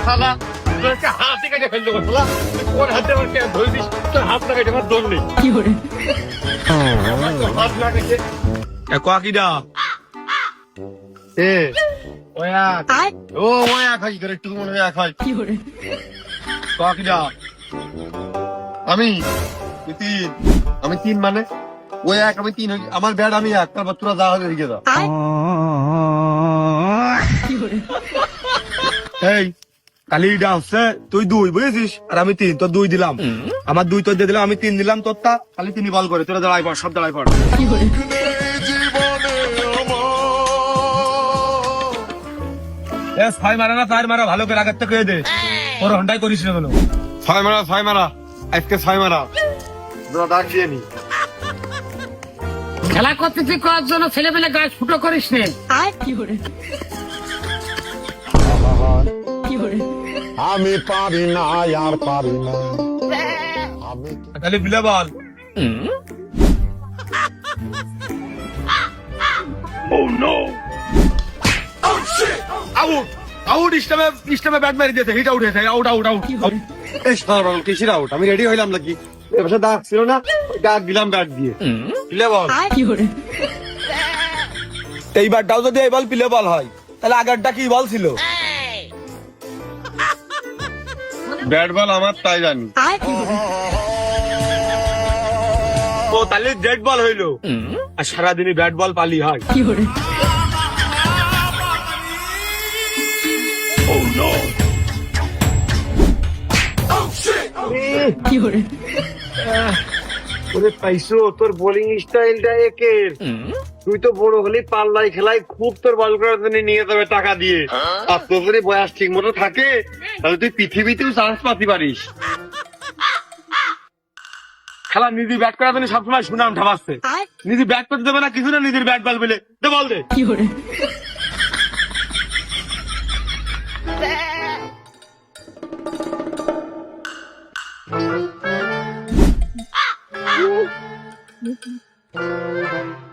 শালা তোর একটা হাতে কেটে ফেলতে পারছো না কোন হাতে আমার কে ধরে দিস তোর হাত না কেটে আমার দৌড় নেই হাত না কেটে কাকিডা এ ওয়া ও ওয়া খাই করে একটু মনে হয় খাই কাকিডা আমি তিন মানে ওই এক আমি তিন আমার ব্যাট আমি এক তারপর তোরা যা হবে দিকে যা এই কালি ডান্সে তুই দুই বুঝেছিস আর আমি তিন তোর দুই দিলাম আমার দুই তোর দিয়ে দিলাম আমি তিন দিলাম তোরটা খালি তিনি বল করে তোরা দাঁড়াই পড় সব দাঁড়াই পড় ছয় মারা না চার মারা ভালো করে আগের থেকে দে ওর হন্ডাই করিস না কোনো ছয় মারা আজকে ছয় মারা দাঁড় দিয়ে নি খেলা করতেছি করার জন্য ছেলেমেলে গায়ে ফুটো করিস নে আমি পারি না আর পারি না খালি বিলে বল আউট ইস্টামে ব্যাট মারি দিয়েছে হিট আউট হয়েছে আউট কিসের আউট আমি রেডি হইলাম নাকি এবার ডাক ছিল না ডাক দিলাম ব্যাট দিয়ে প্লে বল এই ব্যাটটাও যদি এই বল প্লে বল হয় তাহলে আগেরটা কি বল ছিল ব্যাট বল আমার তাই জানি ও তাহলে ডেড বল হইলো আর সারাদিনই ব্যাট বল পালি হয় ওরে পাইছো তোর বোলিং স্টাইলটা একের তুই তো বড় হলি পাল্লাই খেলায় খুব তোর বল করার জন্য নিয়ে যাবে টাকা দিয়ে আর তোর যদি বয়স ঠিক মতো থাকে তাহলে তুই পৃথিবীতেও চান্স পাতি পারিস খেলা নিজে ব্যাট করার জন্য সবসময় সুনাম ঠাবাচ্ছে নিজে ব্যাট করতে দেবে না কিছু না নিজের ব্যাট বল বলে দে বল দে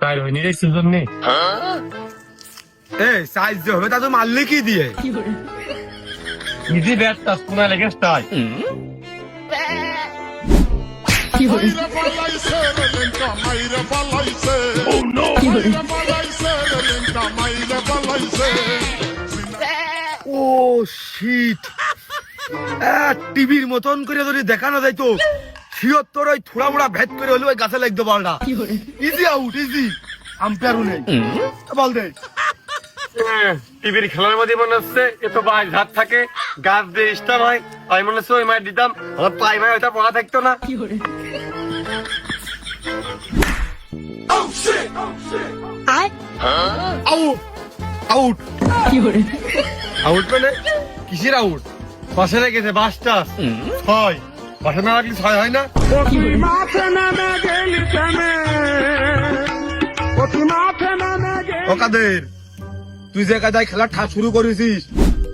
তাই হয়নি রে সিজন নেই এই সাইজ যে হবে তা তো মারলে কি দিয়ে নিজে ব্যাট টাচ কোনা লেগে তাই ও শিট টিভির মতন করে যদি দেখানো যাইতো শিওর তোর ওই থোড়া মোড়া ভেদ করে হলে ওই গাছে লাগতো বলটা ইজি আউট ইজি আম্পায়ারও নেই বল দে টিভির খেলার মধ্যে মনে হচ্ছে এত বাজ হাত থাকে গাছ দিয়ে স্টার হয় আমি মনে হচ্ছে ওই মায়ের দিতাম আমার পাই মায় ওইটা পড়া থাকতো না আউট আউট আউট মানে কিসের আউট পাশে রেখেছে বাসটা ছয় বাসা না রাখলে ছয় হয় না ও কাদের তুই যে কাদায় খেলা শুরু করেছিস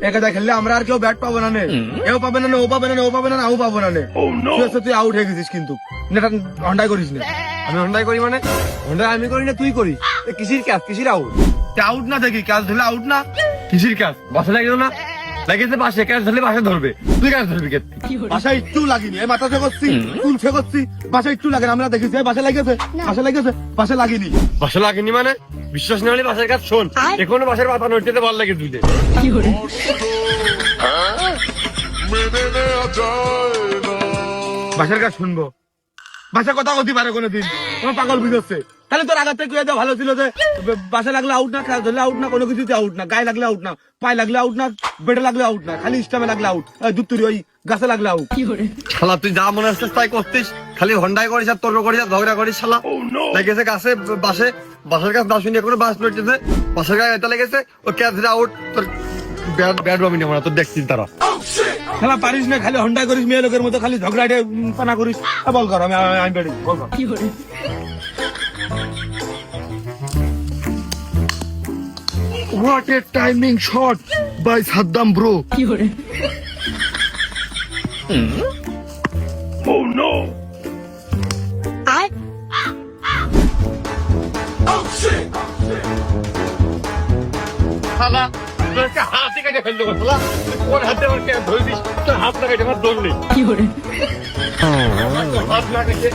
একাদায় খেললে আমরা আর কেউ ব্যাট পাবো না নে এও পাবে না ও পাবে না ও পাবে না ও পাবো না নে তুই আউট হয়ে গেছিস কিন্তু হন্ডাই করিস না আমি হন্ডাই করি মানে হন্ডাই আমি করি না তুই করিস কিসির ক্যাচ কিসির আউট আউট না দেখি ক্যাচ ধরলে আউট না কিসির ক্যাচ বাসা লাগলো না লাগিয়েছে বাসে ক্যাচ ধরলে বাসে ধরবে তুই ক্যাচ ধরবি বাসায় একটু লাগিনি এই মাথা ফেকচ্ছি চুল ফেকচ্ছি বাসায় একটু লাগে আমরা দেখেছি বাসা লাগিয়েছে বাসা লাগিনি বাসা লাগিনি মানে বিশ্বাস না হলে বাসার কাজ শোন এখনো বাসার মাথা নড়তে ভালো লাগে তুই বাসার কাজ শুনবো বাসা কথা বলতে পারে কোনোদিন তোমার পাগল বুঝছে তাহলে তোর আঘাত থেকে ভালো ছিল যে বাসা লাগলে আউট না খেলা ধরলে আউট না কোনো কিছুতে আউট না গায়ে লাগলে আউট না পায়ে লাগলে আউট না বেটে লাগলে আউট না খালি স্টামে লাগলে আউট দুত্তুরি ওই গাছে লাগলে আউট শালা তুই যা মনে হচ্ছে তাই করতিস খালি হন্ডাই করিস আর তোর করিস আর ঝগড়া করিস শালা লেগেছে গাছে বাসে বাসার কাছে না শুনিয়ে কোনো বাস নড়তেছে বাসার গায়ে এটা লেগেছে ও ক্যাচ আউট তোর ব্যাট বামি নেবো না তোর দেখছিস তারা খেলা পারিস না খালি হন্ডাই করিস মেয়ে লোকের মতো খালি ঝগড়াটে পানা করিস বল কর আমি ব্যাটিং বল কর What a timing shot by Saddam bro. Oh no. Oh shit. Hala তোকে হাতে কেটে ফেলতে বসলা কোন হাতে আমার কে ধরে দিস তোর হাত না কেটে আমার দৌড় নেই কি করে হাত না কেটে